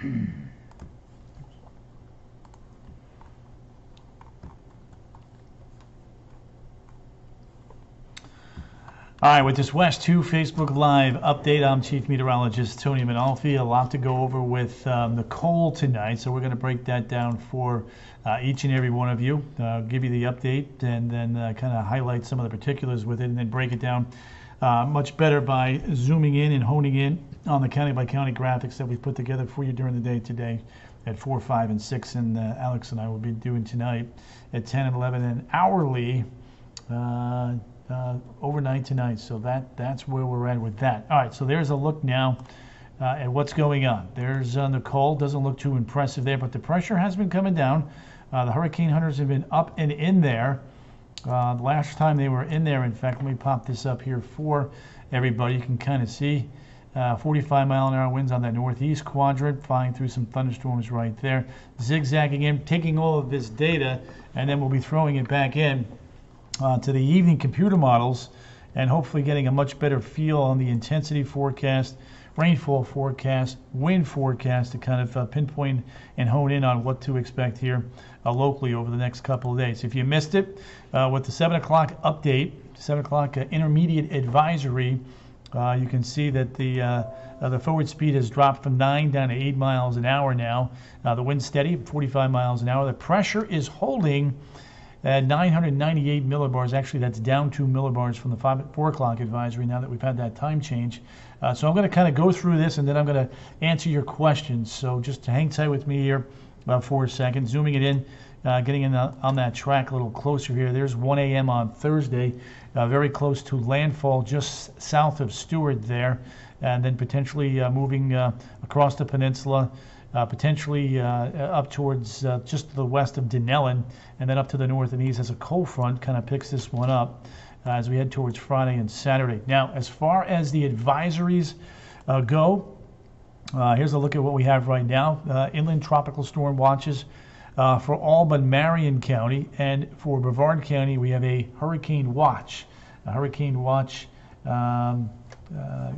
All right, with this West 2 Facebook Live update, I'm Chief Meteorologist Tony Manalfi. A lot to go over with Nicole tonight, so we're going to break that down for each and every one of you, give you the update, and then kind of highlight some of the particulars with it, and then break it down much better by zooming in and honing in on the county-by-county graphics that we've put together for you during the day today at 4, 5, and 6, and Alex and I will be doing tonight at 10 and 11, and hourly overnight tonight. So that's where we're at with that. All right, so there's a look now at what's going on. There's Nicole. Doesn't look too impressive there, but the pressure has been coming down. The hurricane hunters have been up and in there. The last time they were in there, in fact, let me pop this up here for everybody. You can kind of see 45-mile-an-hour winds on that northeast quadrant, flying through some thunderstorms right there, zigzagging in, taking all of this data, and then we'll be throwing it back in to the evening computer models and hopefully getting a much better feel on the intensity forecast, rainfall forecast, wind forecast to kind of pinpoint and hone in on what to expect here locally over the next couple of days. If you missed it, with the 7 o'clock update, 7 o'clock intermediate advisory, you can see that the forward speed has dropped from 9 down to 8 miles an hour now. The wind's steady, 45 miles an hour. The pressure is holding at 998 millibars. Actually, that's down 2 millibars from the 4 o'clock advisory now that we've had that time change. So I'm going to kind of go through this, and then I'm going to answer your questions. So just hang tight with me here for a second. Zooming it in, getting in on that track a little closer here. There's 1 a.m. on Thursday, very close to landfall just south of Stewart there, and then potentially moving across the peninsula, potentially up towards just to the west of Denellen, and then up to the north and east as a cold front kind of picks this one up as we head towards Friday and Saturday. Now, as far as the advisories go, here's a look at what we have right now. Inland tropical storm watches for all but Marion County, and for Brevard County we have a hurricane watch. A hurricane watch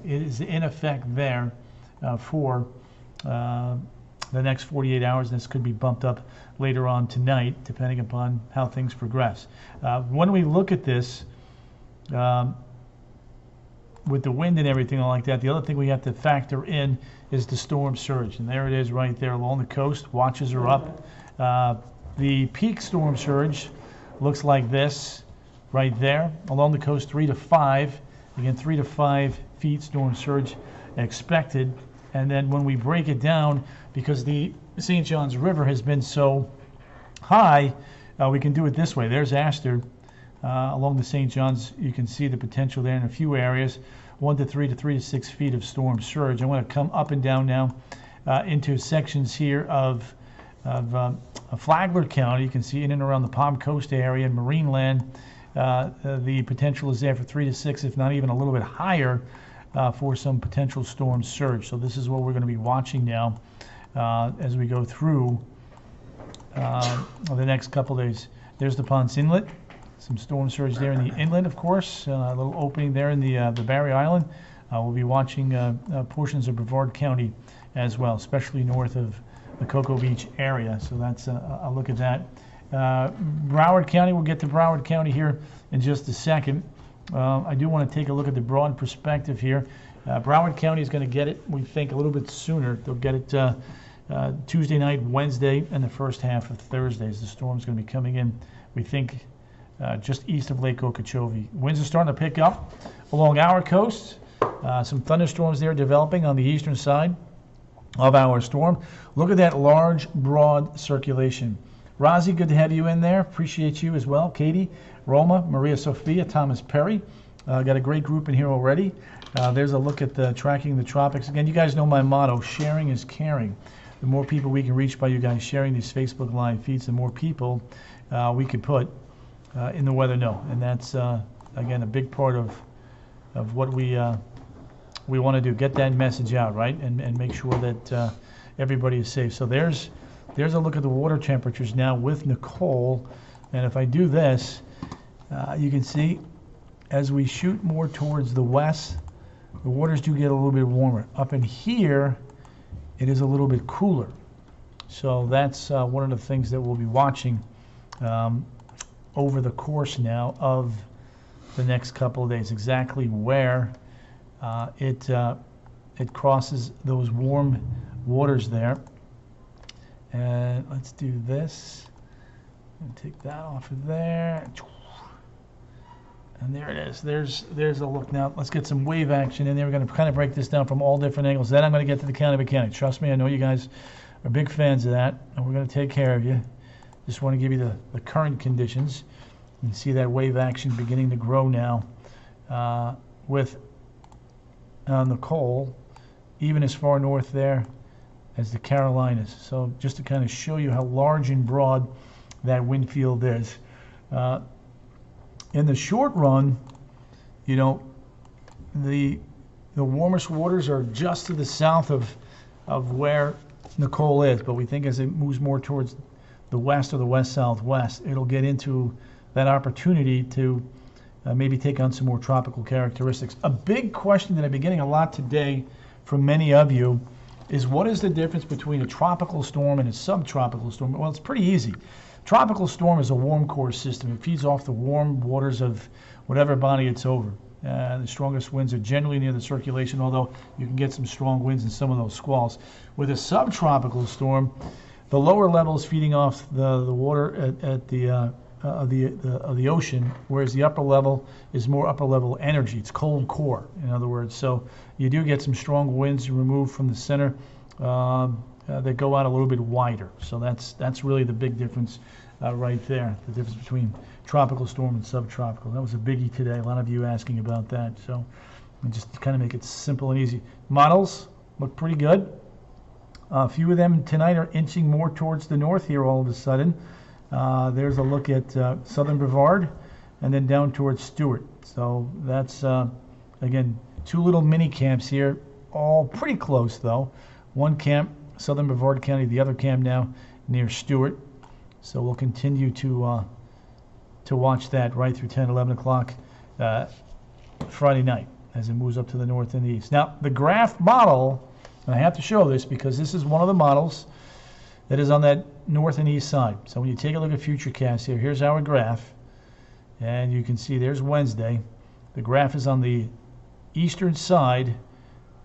is in effect there for the next 48 hours, and this could be bumped up later on tonight depending upon how things progress. When we look at this with the wind and everything like that, the other thing we have to factor in is the storm surge, and there it is right there along the coast. Watches are up. The peak storm surge looks like this right there along the coast, 3 to 5. Again, 3 to 5 feet storm surge expected. And then when we break it down, because the St. Johns River has been so high, we can do it this way. There's Astor along the St. Johns. You can see the potential there in a few areas, 1 to 3 to 3 to 6 feet of storm surge. I want to come up and down now into sections here of Flagler County. You can see in and around the Palm Coast area and Marineland. The potential is there for 3 to 6, if not even a little bit higher, for some potential storm surge. So this is what we're going to be watching now as we go through the next couple days. There's the Ponce Inlet, some storm surge there in the inlet, of course, a little opening there in the Barry Island. We'll be watching portions of Brevard County as well, especially north of the Cocoa Beach area. So that's a look at that. Broward County, we'll get to Broward County here in just a second. I do want to take a look at the broad perspective here. Broward County is going to get it, we think, a little bit sooner. They'll get it Tuesday night, Wednesday, and the first half of Thursday. The storm's going to be coming in, we think, just east of Lake Okeechobee. Winds are starting to pick up along our coast. Some thunderstorms there developing on the eastern side of our storm. Look at that large, broad circulation. Rozzy, good to have you in there. Appreciate you as well. Katie, Roma, Maria Sophia, Thomas Perry. Got a great group in here already. There's a look at the tracking the tropics. Again, you guys know my motto, sharing is caring. The more people we can reach by you guys sharing these Facebook Live feeds, the more people we could put in the weather know. And that's, again, a big part of what we want to do. Get that message out, right? And make sure that everybody is safe. So there's a look at the water temperatures now with Nicole. And if I do this, you can see as we shoot more towards the west, the waters do get a little bit warmer. Up in here it is a little bit cooler. So that's one of the things that we'll be watching over the course now of the next couple of days, exactly where it crosses those warm waters there. And let's do this. And take that off of there. And there it is. There's a look. Now let's get some wave action in there. We're going to kind of break this down from all different angles. Then I'm going to get to the county mechanic. Trust me, I know you guys are big fans of that, and we're going to take care of you. Just want to give you the current conditions. You can see that wave action beginning to grow now with Nicole, even as far north there as the Carolinas. So just to kind of show you how large and broad that wind field is. In the short run, you know, the warmest waters are just to the south of where Nicole is, but we think as it moves more towards the west or the west-southwest, it'll get into that opportunity to maybe take on some more tropical characteristics. A big question that I've been getting a lot today from many of you is, what is the difference between a tropical storm and a subtropical storm? Well, it's pretty easy. Tropical storm is a warm core system. It feeds off the warm waters of whatever body it's over. The strongest winds are generally near the circulation, although you can get some strong winds in some of those squalls. With a subtropical storm, the lower level is feeding off the water at the of the ocean, whereas the upper level is more upper level energy. It's cold core, in other words. So you do get some strong winds removed from the center that go out a little bit wider. So that's really the big difference right there, the difference between tropical storm and subtropical. That was a biggie today. A lot of you asking about that. So just to kind of make it simple and easy. Models look pretty good. A few of them tonight are inching more towards the north here all of a sudden. There's a look at southern Brevard and then down towards Stewart. So that's, again, two little mini camps here, all pretty close though. One camp, southern Brevard County, the other camp now near Stewart. So we'll continue to watch that right through 10, 11 o'clock Friday night as it moves up to the north and the east. Now, the graph model, and I have to show this because this is one of the models that is on that north and east side. So when you take a look at Futurecast here, here's our graph. And you can see there's Wednesday. The graph is on the eastern side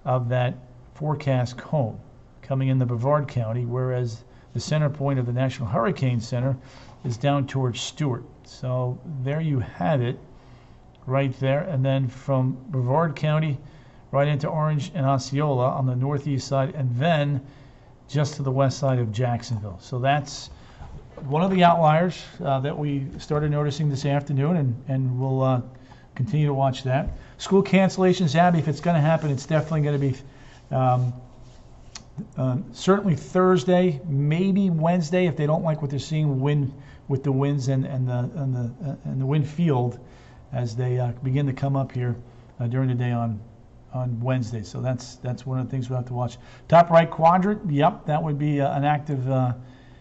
of that forecast cone coming in the Brevard County, whereas the center point of the National Hurricane Center is down towards Stewart. So there you have it right there. And then from Brevard County right into Orange and Osceola on the northeast side, and then just to the west side of Jacksonville. So that's one of the outliers that we started noticing this afternoon, and we'll continue to watch that. School cancellations, Abby, if it's going to happen, it's definitely going to be certainly Thursday, maybe Wednesday, if they don't like what they're seeing with the winds and the wind field as they begin to come up here during the day on Wednesday. So that's one of the things we'll have to watch. Top right quadrant, yep, that would be an active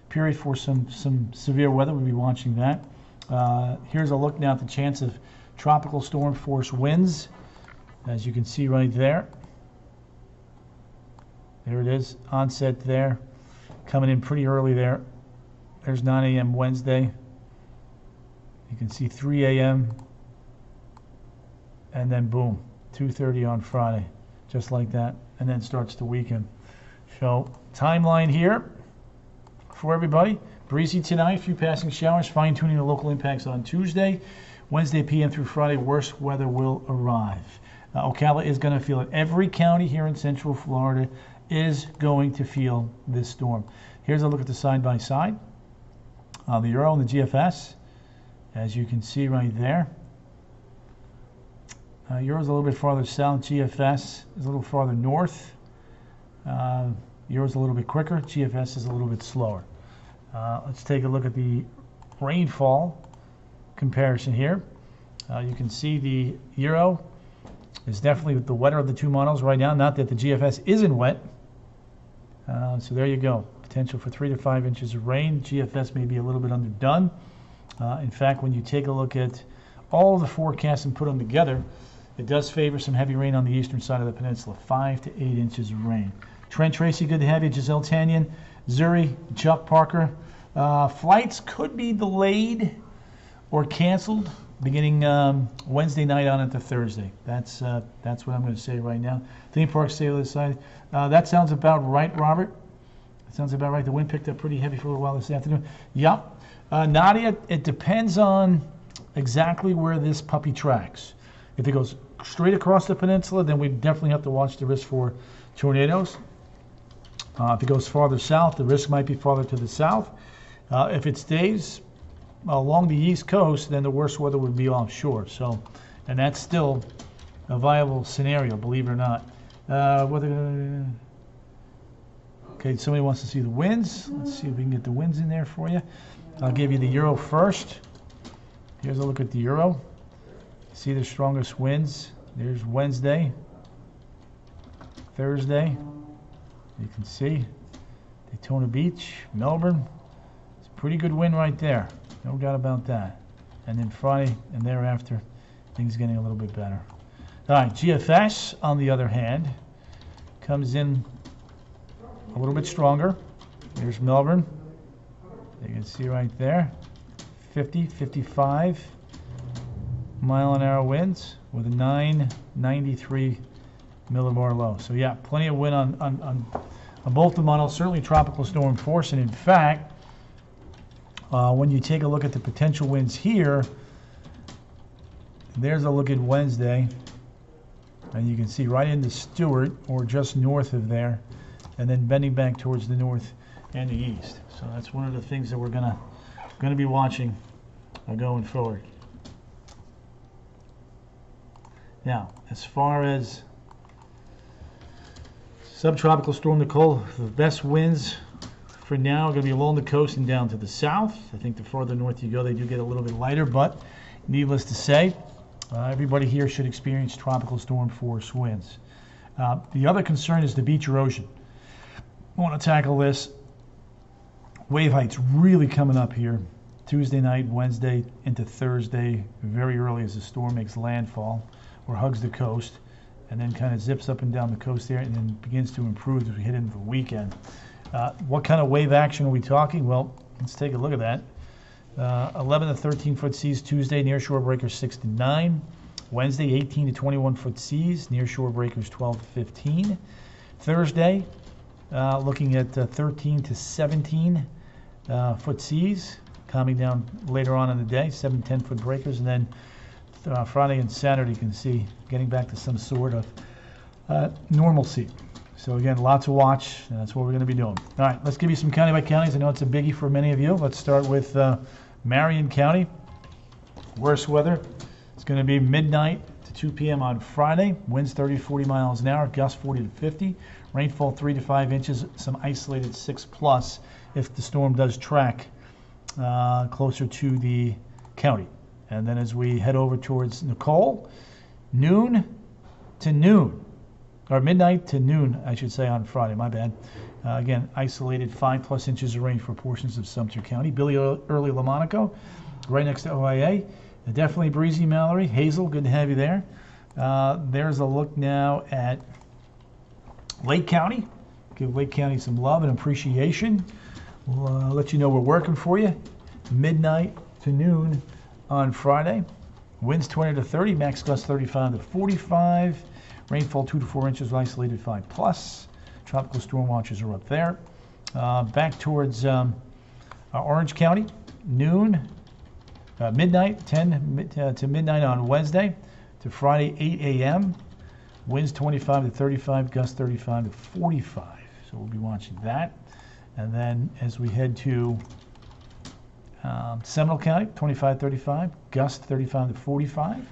period for some severe weather. We'll be watching that. Here's a look now at the chance of tropical storm force winds, as you can see right there. There it is, onset there, coming in pretty early there. There's 9 a.m. Wednesday. You can see 3 a.m. and then boom, 2:30 on Friday, just like that, and then starts the weekend. So timeline here for everybody. Breezy tonight, few passing showers, fine-tuning the local impacts on Tuesday. Wednesday p.m. through Friday, worst weather will arrive. Ocala is going to feel it. Every county here in Central Florida is going to feel this storm. Here's a look at the side-by-side. The Euro and the GFS, as you can see right there. Euro's a little bit farther south. GFS is a little farther north. Euro's a little bit quicker. GFS is a little bit slower. Let's take a look at the rainfall comparison here. You can see the Euro is definitely the wetter of the two models right now. Not that the GFS isn't wet. So there you go. Potential for 3 to 5 inches of rain. GFS may be a little bit underdone. In fact, when you take a look at all the forecasts and put them together, it does favor some heavy rain on the eastern side of the peninsula, 5 to 8 inches of rain. Trent Tracy, good to have you. Giselle Tanyan, Zuri, Chuck Parker. Flights could be delayed or canceled beginning Wednesday night on into Thursday. That's what I'm going to say right now. Theme parks stay on the side. That sounds about right, Robert. That sounds about right. The wind picked up pretty heavy for a little while this afternoon. Yep. Nadia, it depends on exactly where this puppy tracks. If it goes straight across the peninsula, then we definitely have to watch the risk for tornadoes. If it goes farther south, the risk might be farther to the south. If it stays along the east coast, then the worst weather would be offshore. So, and that's still a viable scenario, believe it or not. Okay, somebody wants to see the winds. Let's see if we can get the winds in there for you. I'll give you the Euro first. Here's a look at the Euro. See the strongest winds. There's Wednesday, Thursday. You can see Daytona Beach, Melbourne. It's a pretty good wind right there. No doubt about that. And then Friday and thereafter, things getting a little bit better. All right, GFS, on the other hand, comes in a little bit stronger. There's Melbourne. You can see right there, 50, 55 mile-an-hour winds with a 993 millibar low. So yeah, plenty of wind on both the models, certainly tropical storm force. And in fact, when you take a look at the potential winds here, there's a look at Wednesday, and you can see right into Stewart or just north of there, and then bending back towards the north and the east. So that's one of the things that we're gonna be watching going forward. Now, as far as subtropical storm Nicole, the best winds for now are going to be along the coast and down to the south. I think the farther north you go, they do get a little bit lighter, but needless to say, everybody here should experience tropical storm force winds. The other concern is the beach erosion. I want to tackle this. Wave heights really coming up here. Tuesday night, Wednesday into Thursday, very early as the storm makes landfall or hugs the coast, and then kind of zips up and down the coast there and then begins to improve as we head into the weekend. What kind of wave action are we talking? Well, let's take a look at that. 11 to 13 foot seas Tuesday, near shore breakers 6 to 9. Wednesday, 18 to 21 foot seas, near shore breakers 12 to 15. Thursday, looking at 13 to 17 foot seas, calming down later on in the day, 7 to 10 foot breakers, and then Friday and Saturday you can see getting back to some sort of normalcy. So again, lots to watch, and that's what we're going to be doing. All right, let's give you some county by counties. I know it's a biggie for many of you. Let's start with Marion County. Worst weather. It's going to be midnight to 2 p.m. on Friday. Winds 30 to 40 miles an hour, gusts 40 to 50. Rainfall 3 to 5 inches, some isolated 6+ if the storm does track closer to the county. And then as we head over towards Nicole, noon to noon. Or midnight to noon, I should say, on Friday. My bad. Again, isolated 5+ inches of rain for portions of Sumter County. Billy Early Lamonaco, right next to OIA. Definitely breezy, Mallory. Hazel, good to have you there. There's a look now at Lake County. Give Lake County some love and appreciation. We'll let you know we're working for you. Midnight to noon on Friday. Winds 20 to 30, max gust 35 to 45. Rainfall 2 to 4 inches, isolated 5+. Tropical storm watches are up there. Back towards Orange County, noon, midnight, 10 to midnight on Wednesday to Friday, 8 a.m. Winds 25 to 35, gusts 35 to 45. So we'll be watching that. And then as we head to Seminole County, 25-35, gust 35 to 45.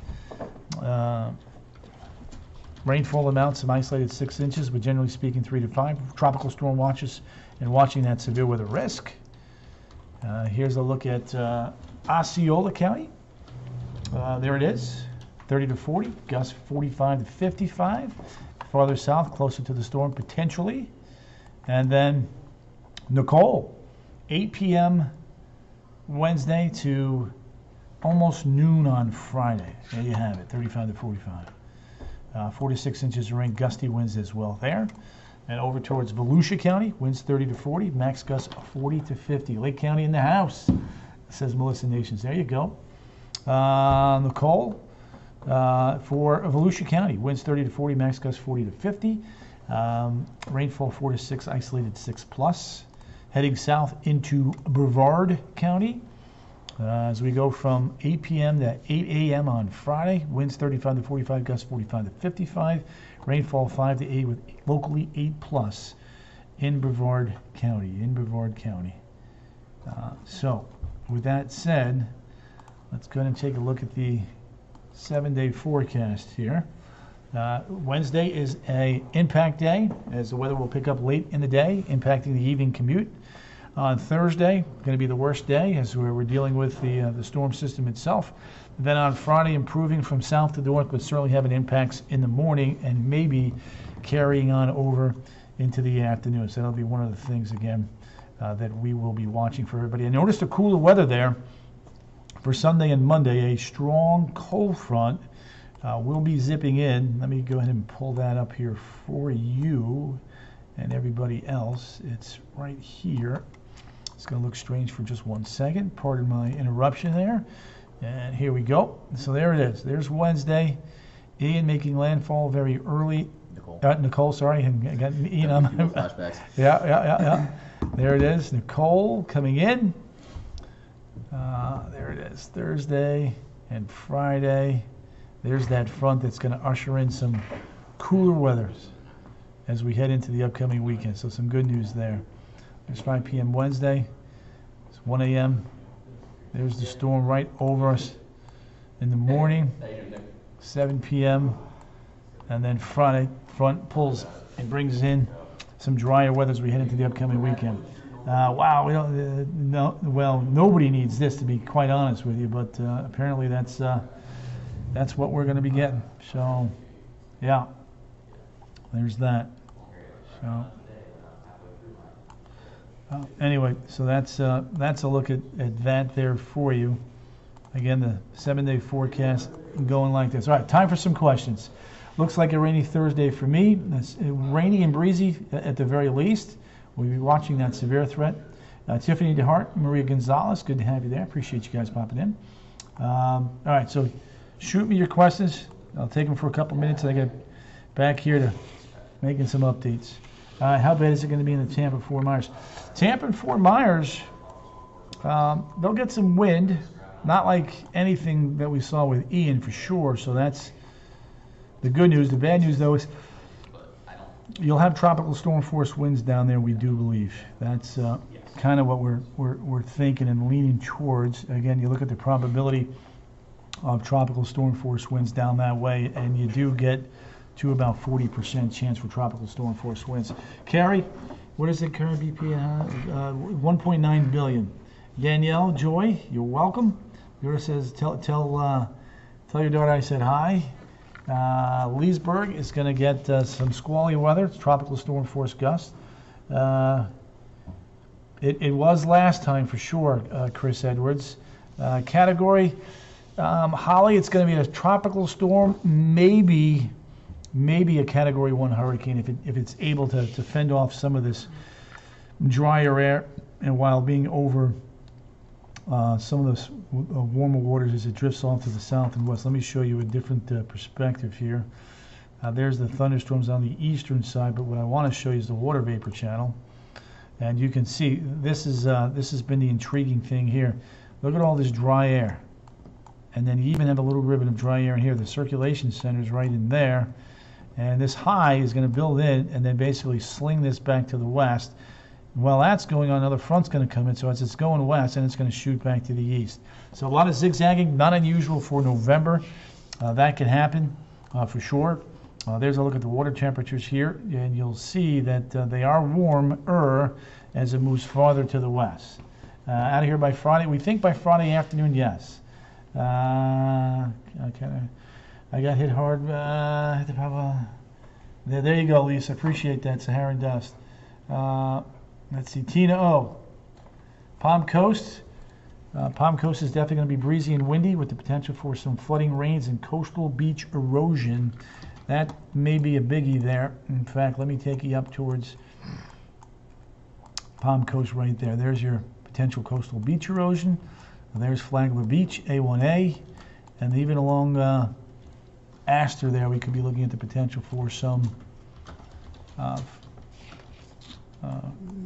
Rainfall amounts, some isolated 6 inches, but generally speaking 3 to 5. Tropical storm watches and watching that severe weather risk. Here's a look at Osceola County. There it is, 30 to 40, gusts 45 to 55. Farther south, closer to the storm potentially. And then Nicole, 8 p.m. Wednesday to almost noon on Friday. There you have it, 35 to 45. 4 to 6 inches of rain, gusty winds as well there. And over towards Volusia County, winds 30 to 40, max gusts 40 to 50. Lake County in the house, says Melissa Nations. There you go. Nicole, for Volusia County, winds 30 to 40, max gusts 40 to 50. Rainfall 4 to 6, isolated 6 plus. Heading south into Brevard County. As we go from 8 p.m. to 8 a.m. on Friday, winds 35 to 45, gusts 45 to 55. Rainfall 5 to 8 with locally 8 plus in Brevard County. So, with that said, let's go ahead and take a look at the 7-day forecast here. Wednesday is a impact day, as the weather will pick up late in the day, impacting the evening commute. On Thursday, going to be the worst day, as we're dealing with the storm system itself. Then on Friday, improving from south to north, but certainly having impacts in the morning and maybe carrying on over into the afternoon. So that'll be one of the things, again, that we will be watching for everybody. And notice the cooler weather there for Sunday and Monday. A strong cold front will be zipping in. Let me go ahead and pull that up here for you and everybody else. It's right here. It's going to look strange for just 1 second. Pardon my interruption there. And here we go. So there it is. There's Wednesday. Ian making landfall very early. Nicole, sorry. I got Ian on my flashbacks. Yeah. There it is. Nicole coming in. There it is. Thursday and Friday. There's that front that's going to usher in some cooler weathers as we head into the upcoming weekend. So some good news there. There's 5 p.m. Wednesday. It's 1 a.m. There's the storm right over us in the morning. 7 p.m. And then Friday, front pulls and brings in some drier weather as we head into the upcoming weekend. Wow, we don't. Well, nobody needs this, to be quite honest with you. But apparently that's what we're going to be getting. So, yeah. There's that. So, anyway, so that's a look at that there for you. Again, the 7-day forecast going like this. All right, time for some questions. Looks like a rainy Thursday for me. It's rainy and breezy at the very least. We'll be watching that severe threat. Tiffany DeHart, Maria Gonzalez, good to have you there. Appreciate you guys popping in. All right, so shoot me your questions. I'll take them for a couple minutes. I get back here to making some updates. How bad is it going to be in the Tampa Fort Myers? Tampa and Fort Myers, they'll get some wind, not like anything that we saw with Ian for sure. So that's the good news. The bad news, though, is you'll have tropical storm force winds down there. We do believe that's kind of what we're thinking and leaning towards. Again, you look at the probability of tropical storm force winds down that way, and you do get to about 40% chance for tropical storm force winds. Carrie, what is the current BP? 1.9 billion. Danielle Joy, you're welcome. Dora says, tell your daughter I said hi. Leesburg is going to get some squally weather. It's tropical storm force gust. It was last time for sure, Chris Edwards. Category, Holly, it's going to be a tropical storm, maybe a Category 1 hurricane if it's able to fend off some of this drier air, and while being over some of the warmer waters as it drifts off to the south and west. Let me show you a different perspective here. There's the thunderstorms on the eastern side, but what I want to show you is the water vapor channel. And you can see this has been the intriguing thing here. Look at all this dry air. And then you even have a little ribbon of dry air in here. The circulation center is right in there. And this high is going to build in and then basically sling this back to the west. While that's going on, another front's going to come in. So as it's going west, and it's going to shoot back to the east. So a lot of zigzagging, not unusual for November. That can happen for sure. There's a look at the water temperatures here, and you'll see that they are warmer as it moves farther to the west. Out of here by Friday, we think by Friday afternoon, yes. I got hit hard. There you go, Lisa. Appreciate that, Saharan dust. Let's see, Tina O. Palm Coast. Palm Coast is definitely going to be breezy and windy with the potential for some flooding rains and coastal beach erosion. That may be a biggie there. In fact, let me take you up towards Palm Coast right there. There's your potential coastal beach erosion. There's Flagler Beach, A1A. And even along Astor there, we could be looking at the potential for some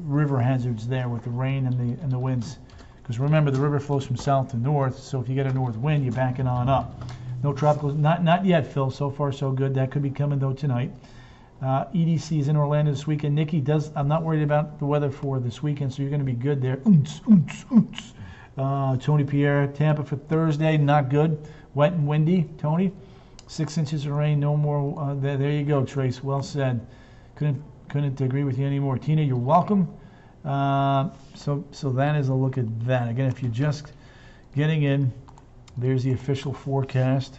river hazards there with the rain and the winds. Because remember, the river flows from south to north, so if you get a north wind, you're backing on up. No tropical, not yet, Phil. So far, so good. That could be coming, though, tonight. EDC is in Orlando this weekend. Nikki, I'm not worried about the weather for this weekend, so you're going to be good there. Tony Pierre, Tampa for Thursday, not good. Wet and windy, Tony. 6 inches of rain, no more. There you go, Trace. Well said. Couldn't agree with you anymore. Tina, you're welcome. So that is a look at that. Again, if you're just getting in, there's the official forecast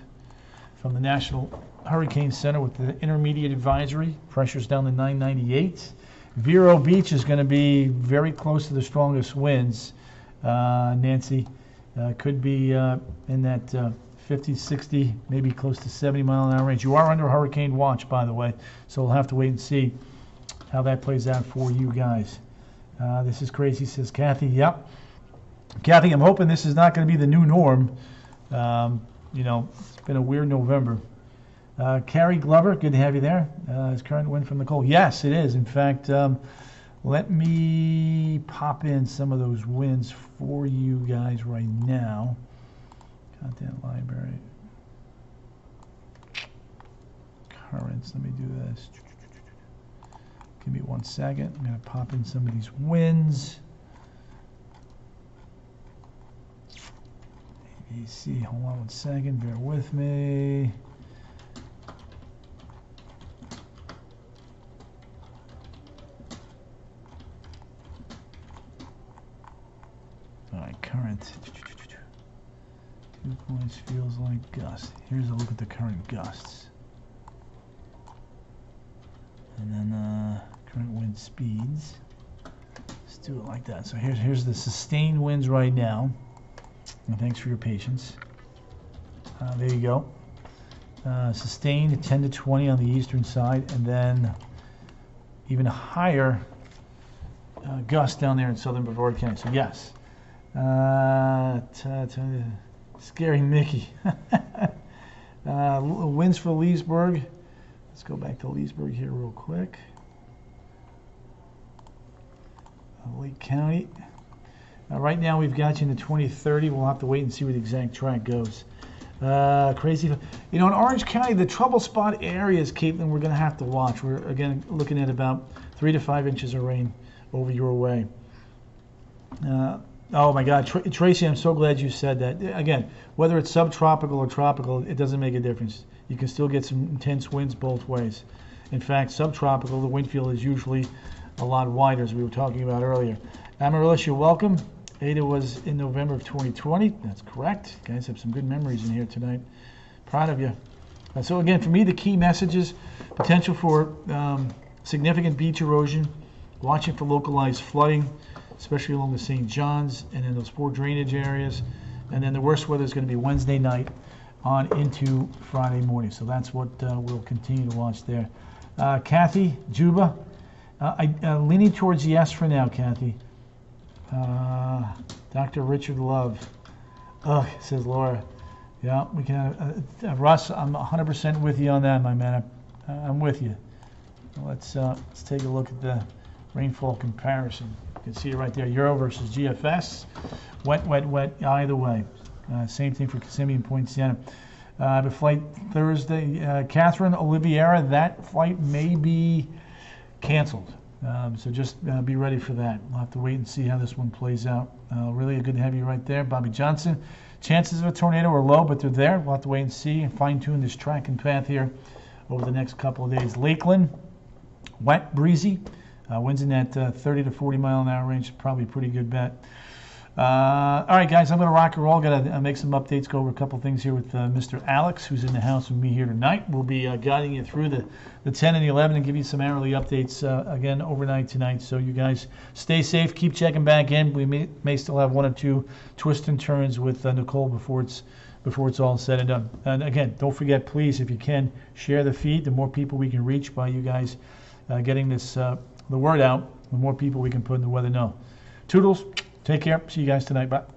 from the National Hurricane Center with the intermediate advisory. Pressure's down to 998. Vero Beach is going to be very close to the strongest winds. Nancy, could be in that 50, 60, maybe close to 70 mile an hour range. You are under hurricane watch, by the way, so we'll have to wait and see how that plays out for you guys. This is crazy, says Kathy. Yep. Kathy, I'm hoping this is not going to be the new norm. It's been a weird November. Carrie Glover, good to have you there. Is current wind from Nicole? Yes, it is. In fact, let me pop in some of those winds for you guys right now. Content library. Currents, let me do this. Give me 1 second. I'm going to pop in some of these winds. ABC, hold on 1 second, bear with me. All right, current. 2 points feels like gust. Here's a look at the current gusts. And then current wind speeds. Let's do it like that. So here's the sustained winds right now. And thanks for your patience. There you go. Sustained 10 to 20 on the eastern side, and then even a higher gust down there in southern Brevard County. So yes. Scary Mickey. Winds for Leesburg. Let's go back to Leesburg here real quick. Lake County. Right now we've got you in the 2030. We'll have to wait and see where the exact track goes. Crazy. In Orange County, the trouble spot areas, Caitlin, we're going to have to watch. We're, again, looking at about 3 to 5 inches of rain over your way. Oh, my God. Tracy, I'm so glad you said that. Again, whether it's subtropical or tropical, it doesn't make a difference. You can still get some intense winds both ways. In fact, subtropical, the wind field is usually a lot wider, as we were talking about earlier. Amaryllis, you're welcome. Ada was in November of 2020. That's correct. You guys have some good memories in here tonight. Proud of you. So again, for me, the key messages: potential for significant beach erosion, watching for localized flooding, especially along the St. John's and in those poor drainage areas. And then the worst weather is going to be Wednesday night on into Friday morning. So that's what we'll continue to watch there. Kathy, Juba, leaning towards yes for now, Kathy. Dr. Richard Love. Ugh, says Laura. Yeah, we can. Russ, I'm 100% with you on that, my man. I'm with you. Let's take a look at the rainfall comparison. You can see it right there. Euro versus GFS. Wet, wet, wet. Either way. Same thing for Kissimmee and Point Siena. I have a flight Thursday. Catherine Oliveira, that flight may be canceled. So just be ready for that. We'll have to wait and see how this one plays out. Really good to have you right there. Bobby Johnson. Chances of a tornado are low, but they're there. We'll have to wait and see and fine-tune this track and path here over the next couple of days. Lakeland, wet, breezy. Winds in that 30 to 40 mile an hour range. Probably a pretty good bet. All right, guys, I'm going to rock and roll. Got to make some updates, go over a couple things here with Mr. Alex, who's in the house with me here tonight. We'll be guiding you through the 10 and the 11 and give you some hourly updates again overnight tonight. So you guys stay safe. Keep checking back in. We may still have one or two twists and turns with Nicole before before it's all said and done. And again, don't forget, please, if you can, share the feed. The more people we can reach by you guys getting this the word out, the more people we can put in the Weather Know. Toodles, take care. See you guys tonight. Bye.